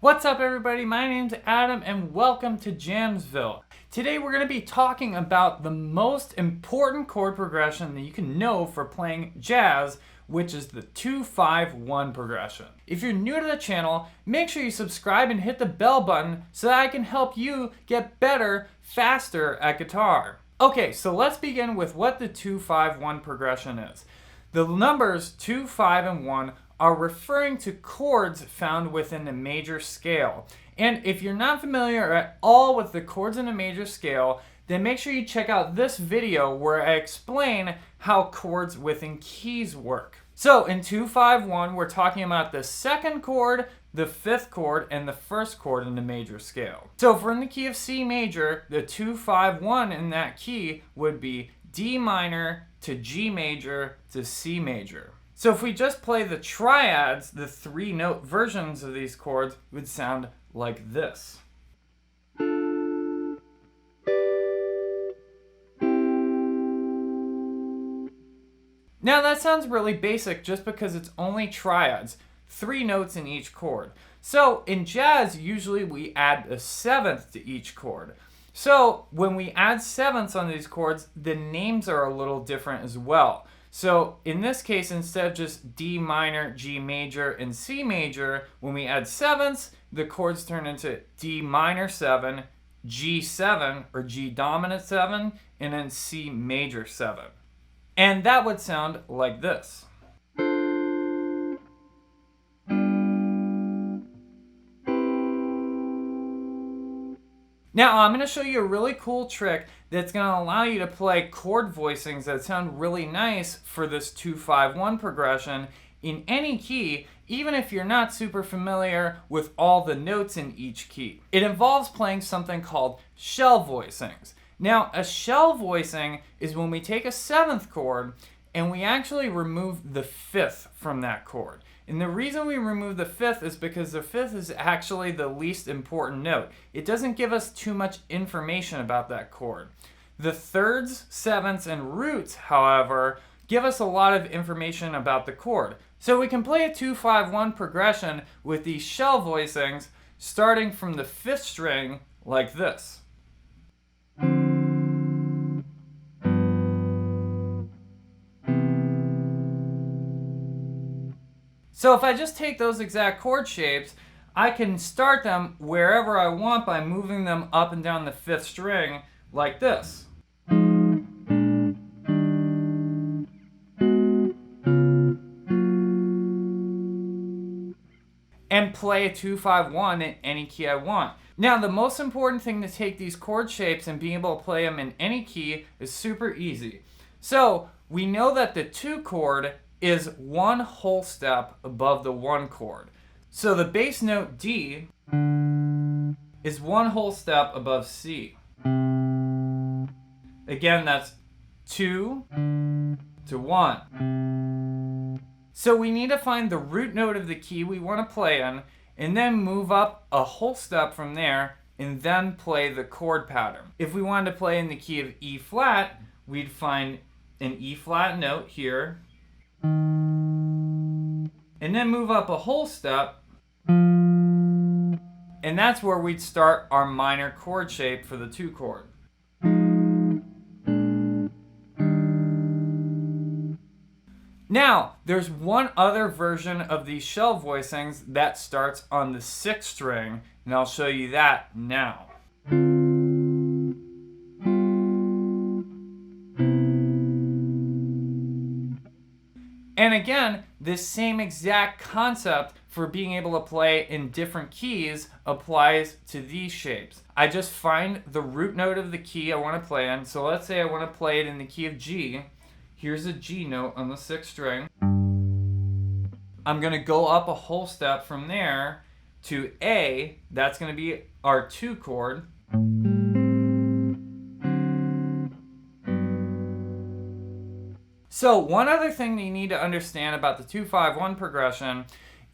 What's up everybody, my name's Adam and welcome to Jamsville. Today we're going to be talking about the most important chord progression that you can know for playing jazz, which is the 2-5-1 progression. If you're new to the channel, make sure you subscribe and hit the bell button so that I can help you get better, faster at guitar. Okay, so let's begin with what the 2-5-1 progression is. The numbers 2, 5, and 1 are referring to chords found within the major scale. And if you're not familiar at all with the chords in the major scale, then make sure you check out this video where I explain how chords within keys work. So in 2-5-1, we're talking about the second chord, the fifth chord, and the first chord in the major scale. So if we're in the key of C major, the 2-5-1 in that key would be D minor to G major to C major. So if we just play the triads, the 3-note versions of these chords would sound like this. Now that sounds really basic just because it's only triads, 3 notes in each chord. So in jazz, usually we add a 7th to each chord. So when we add 7ths on these chords, the names are a little different as well. So in this case, instead of just D minor, G major, and C major, when we add 7ths, the chords turn into D minor 7, G7, or G dominant 7, and then C major 7. And that would sound like this. Now I'm going to show you a really cool trick that's going to allow you to play chord voicings that sound really nice for this 2-5-1 progression in any key, even if you're not super familiar with all the notes in each key. It involves playing something called shell voicings. Now a shell voicing is when we take a 7th chord and we actually remove the 5th from that chord. And the reason we remove the 5th is because the 5th is actually the least important note. It doesn't give us too much information about that chord. The 3rds, 7ths, and roots, however, give us a lot of information about the chord. So we can play a 2-5-1 progression with these shell voicings starting from the 5th string like this. So if I just take those exact chord shapes, I can start them wherever I want by moving them up and down the 5th string like this. And play a 2-5-1 in any key I want. Now the most important thing to take these chord shapes and being able to play them in any key is super easy. So we know that the 2 chord is 1 whole step above the 1 chord. So the bass note D is 1 whole step above C. Again, that's 2 to 1. So we need to find the root note of the key we want to play in, and then move up a whole step from there, and then play the chord pattern. If we wanted to play in the key of E flat, we'd find an E flat note here, and then move up a whole step, and that's where we'd start our minor chord shape for the 2 chord. Now, there's one other version of these shell voicings that starts on the 6th string, and I'll show you that now. And again, this same exact concept for being able to play in different keys applies to these shapes. I just find the root note of the key I want to play in. So let's say I want to play it in the key of G. Here's a G note on the 6th string. I'm going to go up a whole step from there to A. That's going to be our 2 chord. So one other thing that you need to understand about the 2-5-1 progression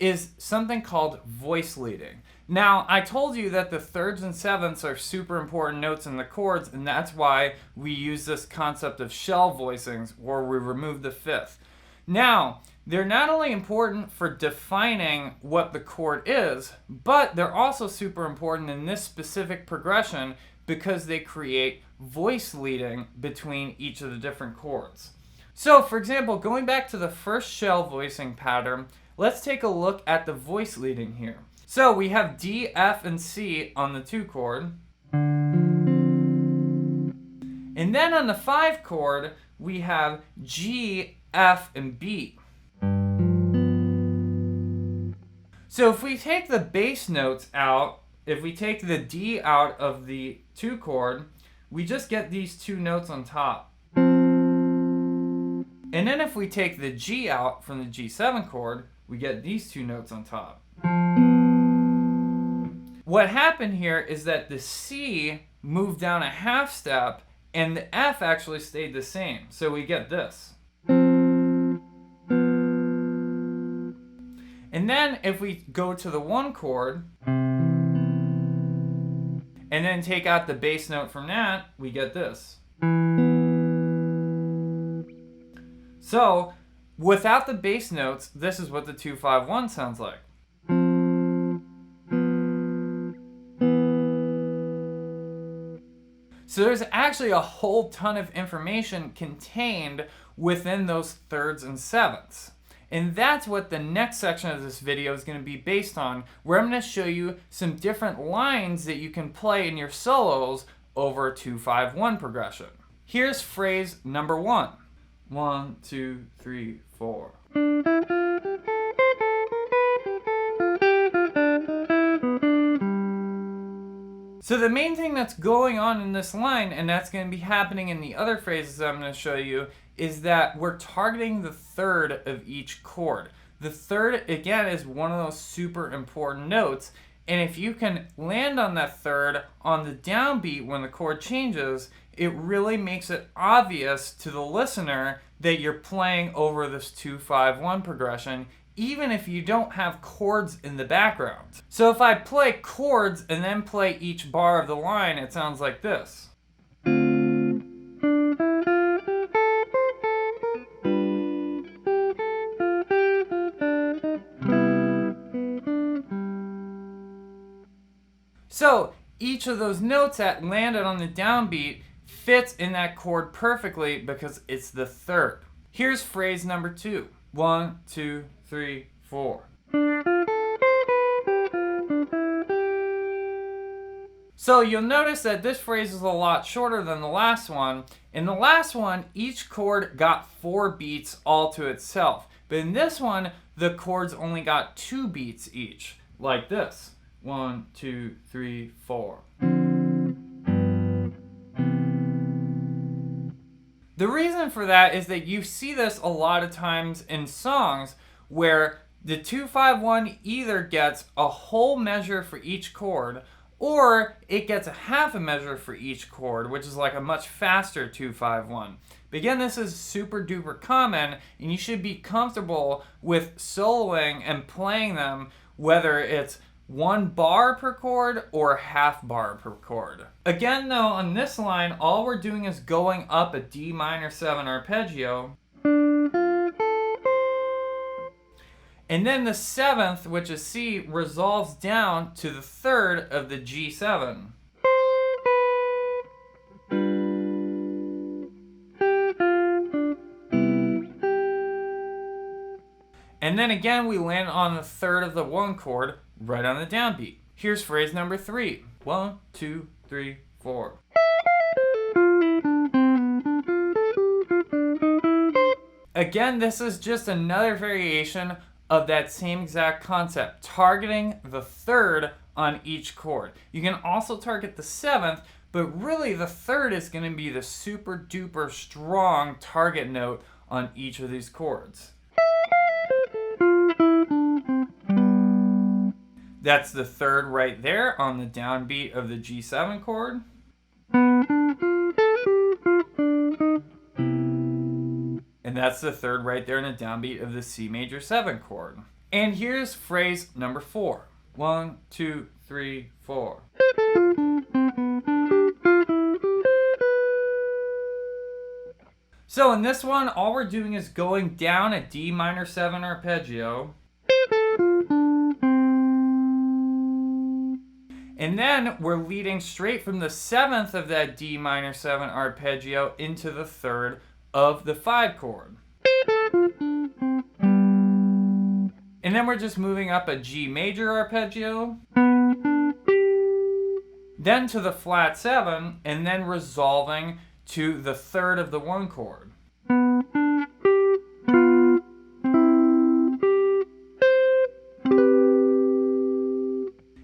is something called voice leading. Now, I told you that the thirds and sevenths are super important notes in the chords, and that's why we use this concept of shell voicings, where we remove the fifth. Now, they're not only important for defining what the chord is, but they're also super important in this specific progression because they create voice leading between each of the different chords. So, for example, going back to the first shell voicing pattern, let's take a look at the voice leading here. So we have D, F, and C on the 2 chord. And then on the 5 chord, we have G, F, and B. So if we take the bass notes out, if we take the D out of the 2 chord, we just get these 2 notes on top. And then if we take the G out from the G7 chord, we get these 2 notes on top. What happened here is that the C moved down a half step and the F actually stayed the same. So we get this. And then if we go to the 1 chord and then take out the bass note from that, we get this. So without the bass notes, this is what the 2-5-1 sounds like. So there's actually a whole ton of information contained within those thirds and sevenths. And that's what the next section of this video is going to be based on, where I'm going to show you some different lines that you can play in your solos over a 2-5-1 progression. Here's phrase number 1. 1, 2, 3, 4. So the main thing that's going on in this line, and that's going to be happening in the other phrases that I'm going to show you, is that we're targeting the third of each chord. The third, again, is one of those super important notes, and if you can land on that third on the downbeat when the chord changes, it really makes it obvious to the listener that you're playing over this 2-5-1 progression, even if you don't have chords in the background. So if I play chords and then play each bar of the line, it sounds like this. So each of those notes that landed on the downbeat fits in that chord perfectly because it's the third. Here's phrase number 2. 1, 2, 3, 4. So you'll notice that this phrase is a lot shorter than the last one. In the last one, each chord got 4 beats all to itself. But in this one, the chords only got 2 beats each, like this. 1, 2, 3, 4. The reason for that is that you see this a lot of times in songs where the 2-5-1 either gets a whole measure for each chord or it gets a half a measure for each chord, which is like a much faster 2-5-1. But again, this is super duper common, and you should be comfortable with soloing and playing them, whether it's 1 bar per chord or half bar per chord. Again though, on this line, all we're doing is going up a D minor 7 arpeggio. And then the 7th, which is C, resolves down to the 3rd of the G7. And then again, we land on the 3rd of the 1 chord, right on the downbeat. Here's phrase number 3. 1, 2, 3, 4. Again, this is just another variation of that same exact concept, targeting the 3rd on each chord. You can also target the 7th, but really the 3rd is going to be the super duper strong target note on each of these chords. That's the 3rd right there on the downbeat of the G7 chord. And that's the 3rd right there in the downbeat of the C major 7 chord. And here's phrase number 4. 1, 2, 3, 4. So in this one, all we're doing is going down a D minor 7 arpeggio. And then we're leading straight from the 7th of that D minor 7 arpeggio into the 3rd of the 5 chord. And then we're just moving up a G major arpeggio, then to the flat 7, and then resolving to the 3rd of the 1 chord.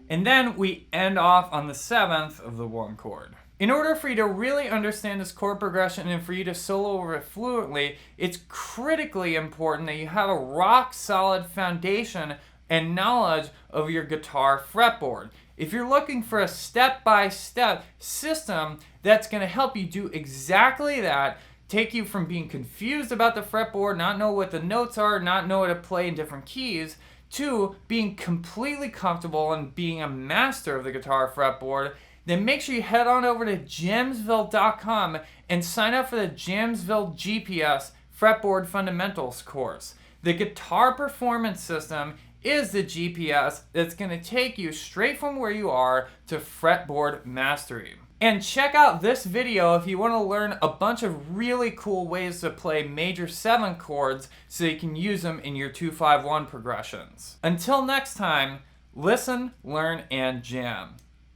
And then we end off on the 7th of the 1 chord. In order for you to really understand this chord progression and for you to solo over it fluently, it's critically important that you have a rock solid foundation and knowledge of your guitar fretboard. If you're looking for a step-by-step system that's going to help you do exactly that, take you from being confused about the fretboard, not know what the notes are, not know how to play in different keys, to being completely comfortable and being a master of the guitar fretboard, then make sure you head on over to Jamsville.com and sign up for the Jamsville GPS Fretboard Fundamentals course. The guitar performance system is the GPS that's going to take you straight from where you are to fretboard mastery. And check out this video if you want to learn a bunch of really cool ways to play major 7 chords so you can use them in your 2-5-1 progressions. Until next time, listen, learn, and jam.